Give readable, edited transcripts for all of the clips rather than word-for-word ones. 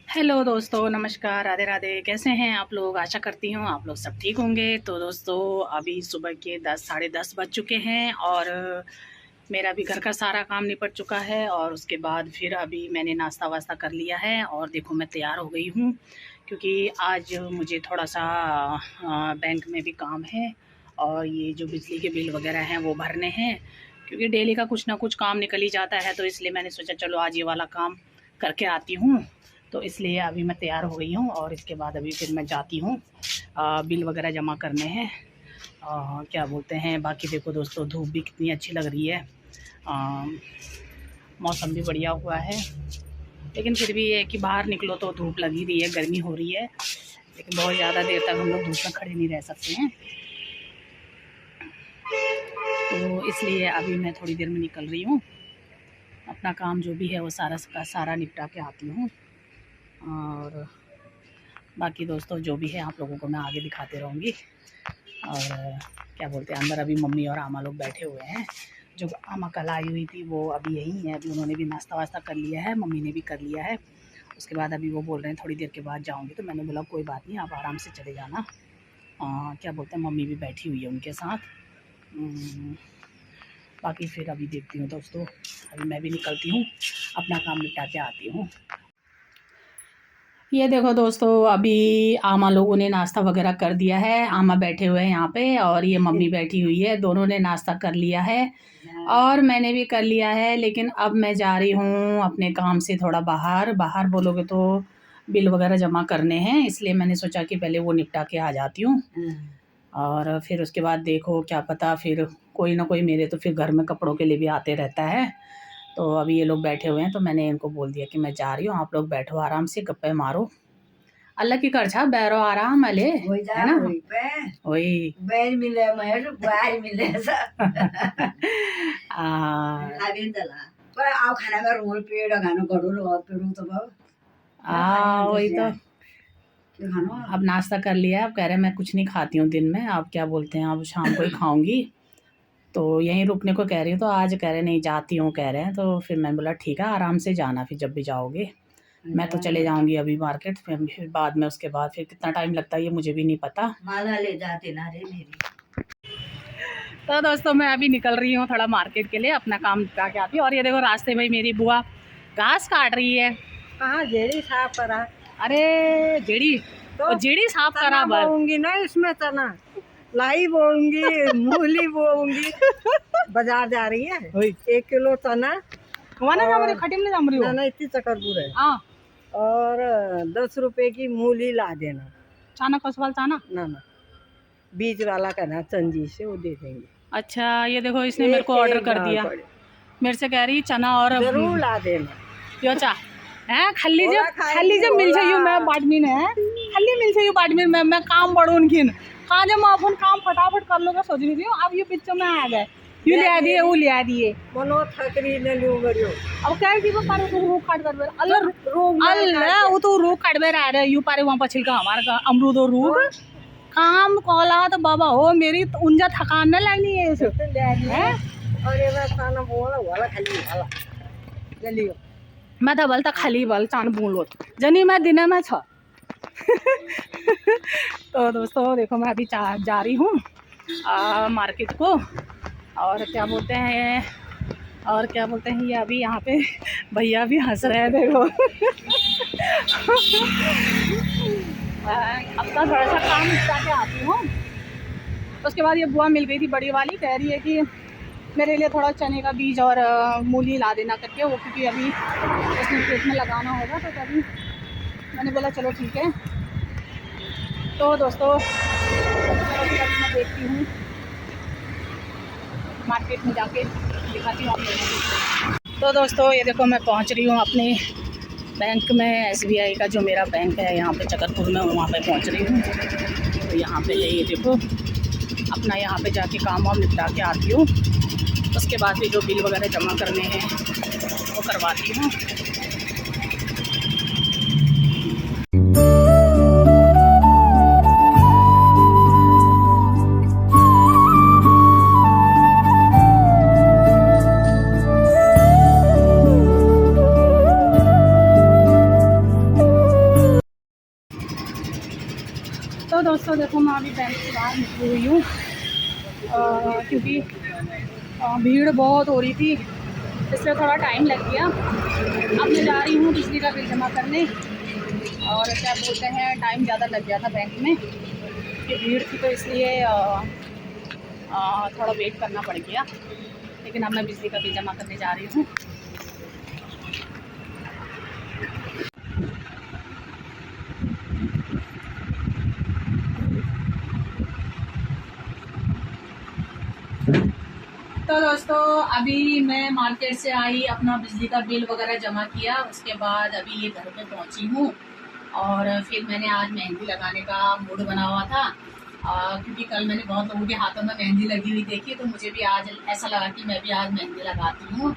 Hello दोस्तों, नमस्कार, राधे राधे। कैसे हैं आप लोग? आशा करती हूँ आप लोग सब ठीक होंगे। तो दोस्तों, अभी सुबह के 10 साढ़े 10 बज चुके हैं और मेरा भी घर का सारा काम निपट चुका है। और उसके बाद फिर अभी मैंने नाश्ता वास्ता कर लिया है और देखो मैं तैयार हो गई हूँ, क्योंकि आज मुझे थोड़ा सा बैंक में भी काम है और ये जो बिजली के बिल वगैरह हैं वो भरने हैं, क्योंकि डेली का कुछ ना कुछ काम निकल ही जाता है। तो इसलिए मैंने सोचा चलो आज ये वाला काम करके आती हूँ। तो इसलिए अभी मैं तैयार हो गई हूँ और इसके बाद अभी फिर मैं जाती हूँ, बिल वगैरह जमा करने हैं। क्या बोलते हैं, बाकी देखो दोस्तों, धूप भी कितनी अच्छी लग रही है। मौसम भी बढ़िया हुआ है, लेकिन फिर भी ये है कि बाहर निकलो तो धूप लगी रही है, गर्मी हो रही है। लेकिन बहुत ज़्यादा देर तक हम लोग धूप में खड़े नहीं रह सकते हैं, तो इसलिए अभी मैं थोड़ी देर में निकल रही हूँ। अपना काम जो भी है वो सारा का सारा निपटा के आती हूँ। और बाकी दोस्तों जो भी है आप लोगों को मैं आगे दिखाते रहूँगी। और क्या बोलते हैं, अंदर अभी मम्मी और आमा लोग बैठे हुए हैं। जो आमा कल आई हुई थी वो अभी यहीं है। अभी उन्होंने भी नाश्ता वास्ता कर लिया है, मम्मी ने भी कर लिया है। उसके बाद अभी वो बोल रहे हैं थोड़ी देर के बाद जाऊँगी। तो मैंने बोला कोई बात नहीं, आप आराम से चले जाना। क्या बोलते हैं, मम्मी भी बैठी हुई है उनके साथ। बाकी फिर अभी देखती हूँ दोस्तों, अभी मैं भी निकलती हूँ, अपना काम निपटा के आती हूँ। ये देखो दोस्तों, अभी आमा लोगों ने नाश्ता वगैरह कर दिया है। आमा बैठे हुए हैं यहाँ पे और ये मम्मी बैठी हुई है। दोनों ने नाश्ता कर लिया है और मैंने भी कर लिया है। लेकिन अब मैं जा रही हूँ अपने काम से थोड़ा बाहर। बाहर बोलोगे तो बिल वगैरह जमा करने हैं, इसलिए मैंने सोचा कि पहले वो निपटा के आ जाती हूँ। और फिर उसके बाद देखो, क्या पता फिर कोई ना कोई मेरे तो फिर घर में कपड़ों के लिए भी आते रहता है। तो अभी ये लोग बैठे हुए हैं, तो मैंने इनको बोल दिया कि मैं जा रही हूँ, आप लोग बैठो आराम से, गप्पे मारो। अल्लाह की करछा बैरो आराम अले, है ना? वही बैल मिले महेश बाहर मिले पर आओ खाना का रोल पेड़ खाना गड़ो और पेड़ों तो बाबा वही तो। अब नाश्ता कर लिया, अब कह रहे हैं मैं कुछ नहीं खाती हूँ दिन में, अब क्या बोलते हैं अब शाम को ही खाऊंगी। तो यहीं रुकने को कह रही हूँ, तो आज कह रहे नहीं जाती हूँ कह रहे हैं। तो फिर मैं बोला ठीक है, आराम से जाना, फिर जब भी जाओगे। मैं तो चले जाऊंगी अभी मार्केट, फिर बाद में उसके बाद फिर कितना टाइम लगता है ये मुझे भी नहीं पता। माला ले जाते ना रे मेरी। तो दोस्तों मैं अभी निकल रही हूँ थोड़ा मार्केट के लिए, अपना काम निपटा के आती हूँ। और ये देखो रास्ते में मेरी बुआ घास काट रही है। कहाँ जेड़ी साफ करा? अरे जेड़ी तो जेड़ी साफ करा बोऊंगी ना, इसमें तना लाई बोऊंगी, मूली बोऊंगी। बाजार जा रही है 1 किलो तना ना इतनी चकरपुर है। और 10 रुपए की मूली ला देना। चाना कसवाल चाना ना बीज वाला करना चंजी से, वो दे देंगे। अच्छा, ये देखो इसने मेरे को ऑर्डर कर दिया, मेरे से कह रही चना और जरूर ला देना। यो चा है खाली जब मिल जाइयो मैं बाडमीन है, खाली मिल जाइयो बाडमीन में मैं काम बढ़ून किन कहाँ जब मैं अपन काम फटाफट कर लोगे सोच रही थी। अब ये पिक्चर में आ गए, यू लिया दिए वो लिया दिए, मनो थकरी ने लियो गरियो। अब क्या की पारे तो रूख काट कर अल्लाह वो तो रूख काट बे रहा है यू पारे वहां पछिल का हमारा का अमरूद और रूख काम कोला तो बाबा हो मेरी उंजा थकान न लगनी है इसे है। और ये बस खाना बोला वाला खाली वाला जल्दी मैं तो बल तक खाली बल चान बोलो जनी मैं दिन में छ। तो दोस्तों देखो मैं अभी जा रही हूँ मार्केट को। और क्या बोलते हैं ये अभी यहाँ पे भैया भी हंस रहे हैं देखो। अपना थोड़ा सा काम निपटा के आती हूँ। उसके बाद ये बुआ मिल गई थी बड़ी वाली, कह रही है कि मेरे लिए थोड़ा चने का बीज और मूली ला देना करके वो, क्योंकि अभी उसमें खेत में लगाना होगा। तो तभी मैंने बोला चलो ठीक है। तो दोस्तों मैं देखती हूँ मार्केट में जाके दिखाती हूँ आप लोगों को। तो दोस्तों ये देखो मैं पहुँच रही हूँ अपने बैंक में, SBI का जो मेरा बैंक है यहाँ पे चकरपुर में, वहाँ पे पहुँच रही हूँ। तो यहाँ पे ये देखो अपना यहाँ पे जाके काम वाम निपटा के आती हूँ। उसके बाद भी जो बिल वगैरह जमा करने हैं वो करवाती हूँ। दोस्तों देखो मैं अभी बैंक से बाहर निकली हुई हूँ क्योंकि भीड़ बहुत हो रही थी, इसलिए थोड़ा टाइम लग गया। अब मैं जा रही हूँ बिजली का बिल जमा करने, और क्या बोलते हैं टाइम ज़्यादा लग गया था बैंक में कि भीड़ थी, तो इसलिए थोड़ा वेट करना पड़ गया। लेकिन अब मैं बिजली का बिल जमा करने जा रही हूँ। तो दोस्तों अभी मैं मार्केट से आई, अपना बिजली का बिल वगैरह जमा किया, उसके बाद अभी ये घर पे पहुंची हूँ। और फिर मैंने आज मेहंदी लगाने का मूड बना हुआ था क्योंकि कल मैंने बहुत लोगों के हाथों में मेहंदी लगी हुई देखी, तो मुझे भी आज ऐसा लगा कि मैं भी आज मेहंदी लगाती हूँ।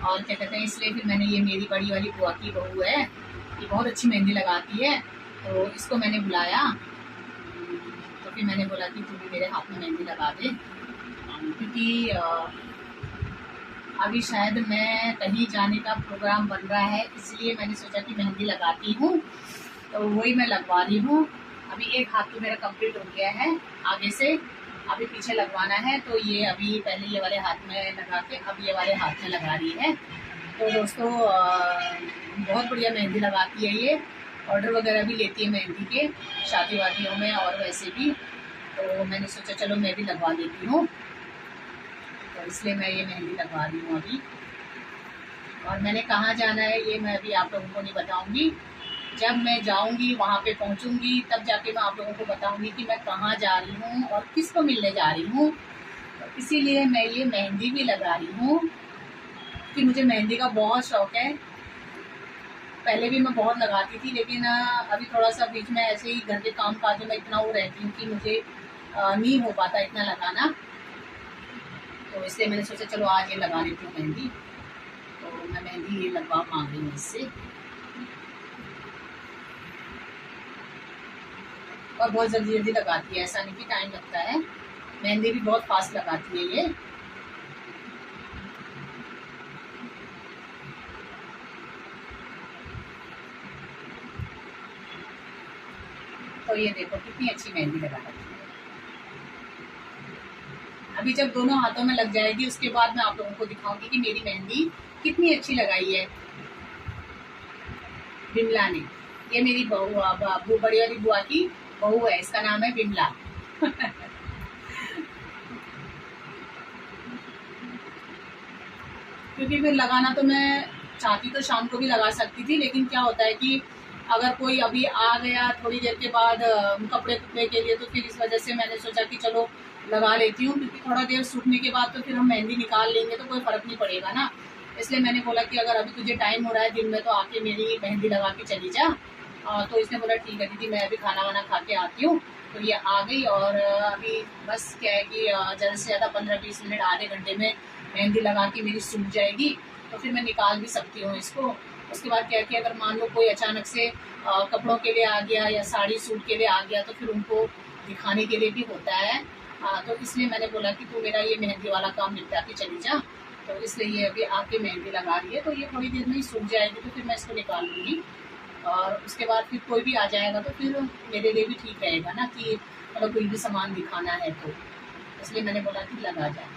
और क्या कहते हैं, इसलिए फिर मैंने ये मेरी बड़ी वाली बुआ की बहू है, ये बहुत अच्छी मेहंदी लगाती है, तो इसको मैंने बुलाया। तो फिर मैंने बोला कि तू भी मेरे हाथ में मेहंदी लगा दे, क्योंकि अभी शायद मैं कहीं जाने का प्रोग्राम बन रहा है, इसलिए मैंने सोचा कि मेहंदी लगाती हूँ, तो वही मैं लगवा रही हूँ। अभी एक हाथ तो मेरा कंप्लीट हो गया है आगे से, अभी पीछे लगवाना है, तो ये अभी पहले ये वाले हाथ में लगा के अब ये वाले हाथ में लगा रही है। तो दोस्तों बहुत बढ़िया मेहंदी लगाती है ये, ऑर्डर वगैरह भी लेती है मेहंदी के, शादी वादियों में और वैसे भी। तो मैंने सोचा चलो मैं भी लगवा लेती हूँ, तो इसलिए मैं ये मेहंदी लगवा रही हूँ अभी। और मैंने कहाँ जाना है ये मैं अभी आप लोगों को नहीं बताऊँगी, जब मैं जाऊँगी वहाँ पे पहुँचूँगी तब जाके मैं आप लोगों को बताऊँगी कि मैं कहाँ जा रही हूँ और किसको मिलने जा रही हूँ। तो इसीलिए मैं ये मेहंदी भी लगा रही हूँ कि मुझे मेहंदी का बहुत शौक़ है। पहले भी मैं बहुत लगाती थी, लेकिन अभी थोड़ा सा बीच में ऐसे ही घर के काम काजों में इतना वो रहती हूँ कि मुझे नहीं हो पाता इतना लगाना, तो इसलिए मैंने सोचा चलो आज ये लगा लेती हूँ मेहंदी। तो मैं मेहंदी ये लगवा मांग रही हूँ इससे, और बहुत जल्दी जल्दी लगाती है, ऐसा नहीं कि टाइम लगता है, मेहंदी भी बहुत फास्ट लगाती है ये। तो ये देखो कितनी अच्छी मेहंदी लगा रही है। अभी जब दोनों हाथों में लग जाएगी उसके बाद मैं आप लोगों को दिखाऊंगी कि मेरी मेहंदी कितनी अच्छी लगाई है बिमला ने। ये मेरी बहू बड़ी वाली बुआ की बहू है, इसका नाम है बिमला। क्योंकि फिर लगाना तो मैं चाहती तो शाम को भी लगा सकती थी, लेकिन क्या होता है कि अगर कोई अभी आ गया थोड़ी देर के बाद कपड़े कुपड़े के लिए, तो फिर इस वजह से मैंने सोचा कि चलो लगा लेती हूँ, क्योंकि थोड़ा देर सूखने के बाद तो फिर हम मेहंदी निकाल लेंगे तो कोई फ़र्क नहीं पड़ेगा ना। इसलिए मैंने बोला कि अगर अभी तुझे टाइम हो रहा है दिन में तो आके मेरी मेहंदी लगा के चली जा। तो इसने बोला ठीक है दीदी, मैं अभी खाना वाना खा के आती हूँ। तो ये आ गई, और अभी बस क्या है कि ज़्यादा से ज़्यादा 15-20 मिनट आधे घंटे में मेहंदी लगा के मेरी सूख जाएगी, तो फिर मैं निकाल भी सकती हूँ इसको। उसके बाद क्या कि अगर मान लो कोई अचानक से कपड़ों के लिए आ गया या साड़ी सूट के लिए आ गया, तो फिर उनको दिखाने के लिए भी होता है। तो इसलिए मैंने बोला कि तू मेरा ये मेहंदी वाला काम निपटा के चली जा। तो इसलिए ये अभी आके मेहंदी लगा रही है, तो ये थोड़ी देर में ही सूख जाएगी, तो फिर मैं इसको निकाल लूँगी। और उसके बाद फिर कोई भी आ जाएगा तो फिर मेरे लिए भी ठीक रहेगा ना, कि अगर कोई भी सामान दिखाना है तो। इसलिए मैंने बोला कि लगा जाए।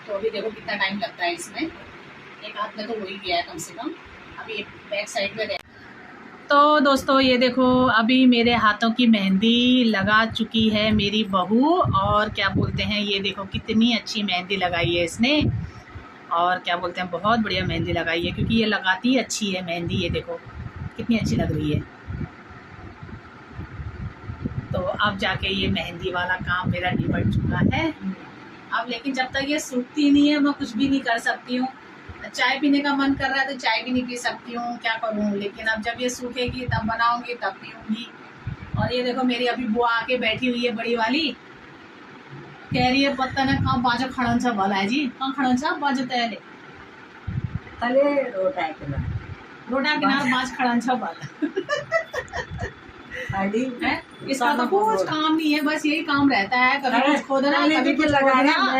तो अभी देखो कितना टाइम लगता है इसमें, एक हाथ में तो हो ही गया है कम से कम, अभी एक बैक साइड में। तो दोस्तों ये देखो अभी मेरे हाथों की मेहंदी लगा चुकी है मेरी बहू, और क्या बोलते हैं ये देखो कितनी अच्छी मेहंदी लगाई है इसने, और क्या बोलते हैं बहुत बढ़िया मेहंदी लगाई है, क्योंकि ये लगाती ही अच्छी है मेहंदी। ये देखो कितनी अच्छी लग रही है। तो अब जाके ये मेहंदी वाला काम मेरा निपट चुका है। अब लेकिन जब तक ये सूखती नहीं है मैं कुछ भी नहीं कर सकती हूँ। चाय पीने का मन कर रहा है तो चाय भी नहीं पी सकती हूँ, क्या करूँ। लेकिन अब जब ये सूखेगी तब बनाऊंगी तब पीऊँगी। और ये देखो मेरी अभी बुआ आके बैठी हुई है बड़ी वाली, कह रही है पत्ता ने कहाँ बाजा खड़न सा भला है जी, कहाँ खड़न सा बाजा तैयार तले रोटा किनार बाज खड़न सा भला है। इसका तो कुछ काम नहीं है, बस यही काम रहता है, कभी कुछ खोदना कभी कुछ लगा रहा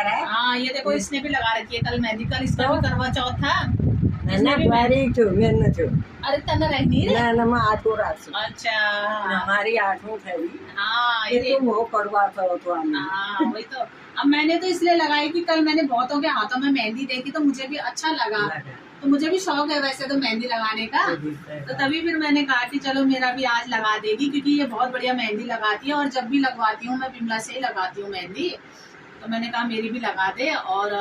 है। हाँ ये देखो इसने भी लगा रखी है कल मेहंदी, कल इसका भी करवा चौथ था ना बारी छो मैंने छो अरे तना रह नहीं रे ना मैं आठों रात अच्छा हमारी आठों थे हाँ ये तुम हो करवा तो हाँ वही तो। अब मैंने तो इसलिए लगाई कि कल मैंने बहुतों के हाथों में मेहंदी देखी तो मुझे भी अच्छा लगा, तो मुझे भी शौक है वैसे तो मेहंदी लगाने का, तो तभी फिर मैंने कहा कि चलो मेरा भी आज लगा देगी, क्योंकि ये बहुत बढ़िया मेहंदी लगाती है और जब भी लगवाती हूँ मैं बिमला से ही लगाती हूँ मेहंदी, तो मैंने कहा मेरी भी लगा दे। और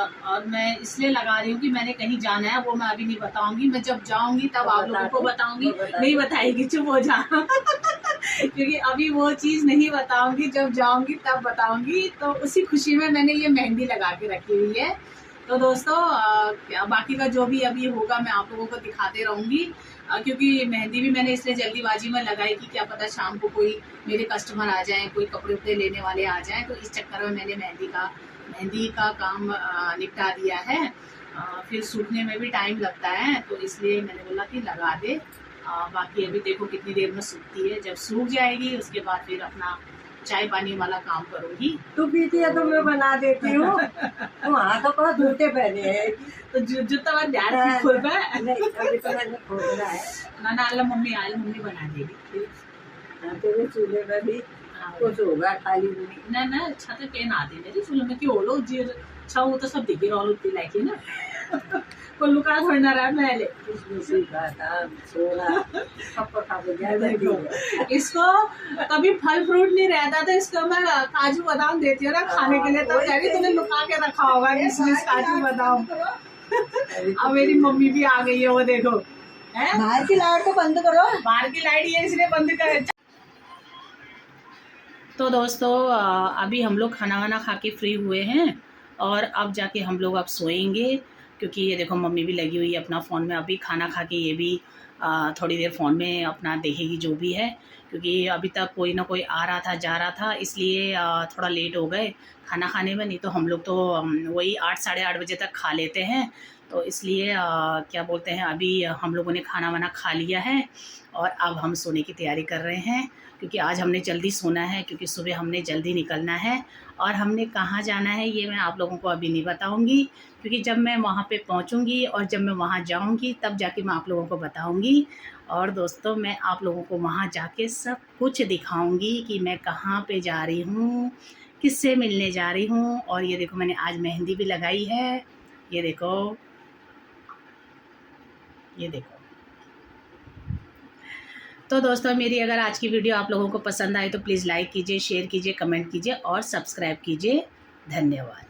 मैं इसलिए लगा रही हूँ कि मैंने कहीं जाना है, वो मैं अभी नहीं बताऊंगी, मैं जब जाऊंगी तब आप लोगों को बताऊंगी। नहीं बताएगी, चुप हो जा क्योंकि अभी वो चीज नहीं बताऊंगी, जब जाऊंगी तब बताऊंगी, तो उसी खुशी में मैंने ये मेहंदी लगा के रखी हुई है। तो दोस्तों बाकी का जो भी अभी होगा मैं आप लोगों को दिखाते रहूंगी, क्योंकि मेहंदी भी मैंने इसलिए जल्दीबाजी में लगाई कि क्या पता शाम को कोई मेरे कस्टमर आ जाएं, कोई कपड़े उपड़े लेने वाले आ जाएं, तो इस चक्कर में मैंने मेहंदी का काम निपटा दिया है। फिर सूखने में भी टाइम लगता है, तो इसलिए मैंने बोला कि लगा दे। बाकी अभी देखो कितनी देर में सूखती है, जब सूख जाएगी उसके बाद फिर अपना चाय पानी वाला काम करूंगी। तू पीती है तो मैं बना देती हूँ वहाँ तो बहुत जूते पहने हैं तो जूता वाला ध्यान खोल नहीं अभी तो मैंने खोलना है ना आला मम्मी बना देगी तेरे चूल्हे में भी कुछ होगा खाली ना ना अच्छा तो पेन आते मेरे चूल्हे में क्यों लो जी अच्छा वो तो सब दिखे रोल उतनी लाइक ना कोल्लू का थोड़ा रहा पहले इसको कभी फल फ्रूट नहीं रहता तो इसको मैं काजू बादाम देती हूँ ना खाने के लिए, तो कह रही तूने लुका के रखा होगा किसमिस काजू बादाम अब मेरी मम्मी भी आ गई है, वो देखो बाहर की लाइट को बंद करो, बाहर की लाइट ये इसलिए बंद कर। तो दोस्तों अभी हम लोग खाना वाना खा के फ्री हुए हैं और अब जाके हम लोग अब सोएंगे, क्योंकि ये देखो मम्मी भी लगी हुई है अपना फ़ोन में, अभी खाना खा के ये भी थोड़ी देर फ़ोन में अपना देखेगी जो भी है, क्योंकि अभी तक कोई ना कोई आ रहा था जा रहा था, इसलिए थोड़ा लेट हो गए खाना खाने में। नहीं तो हम लोग तो वही 8 साढ़े 8 बजे तक खा लेते हैं, तो इसलिए क्या बोलते हैं अभी हम लोगों ने खाना वाना खा लिया है और अब हम सोने की तैयारी कर रहे हैं, क्योंकि आज हमने जल्दी सोना है, क्योंकि सुबह हमने जल्दी निकलना है। और हमने कहाँ जाना है ये मैं आप लोगों को अभी नहीं बताऊंगी, क्योंकि जब मैं वहाँ पे पहुँचूँगी और जब मैं वहाँ जाऊँगी तब जाके मैं आप लोगों को बताऊँगी। और दोस्तों मैं आप लोगों को वहाँ जाके सब कुछ दिखाऊँगी कि मैं कहाँ पे जा रही हूँ, किससे मिलने जा रही हूँ। और ये देखो मैंने आज मेहंदी भी लगाई है, ये देखो, ये देखो। तो दोस्तों मेरी अगर आज की वीडियो आप लोगों को पसंद आए तो प्लीज़ लाइक कीजिए, शेयर कीजिए, कमेंट कीजिए और सब्सक्राइब कीजिए। धन्यवाद।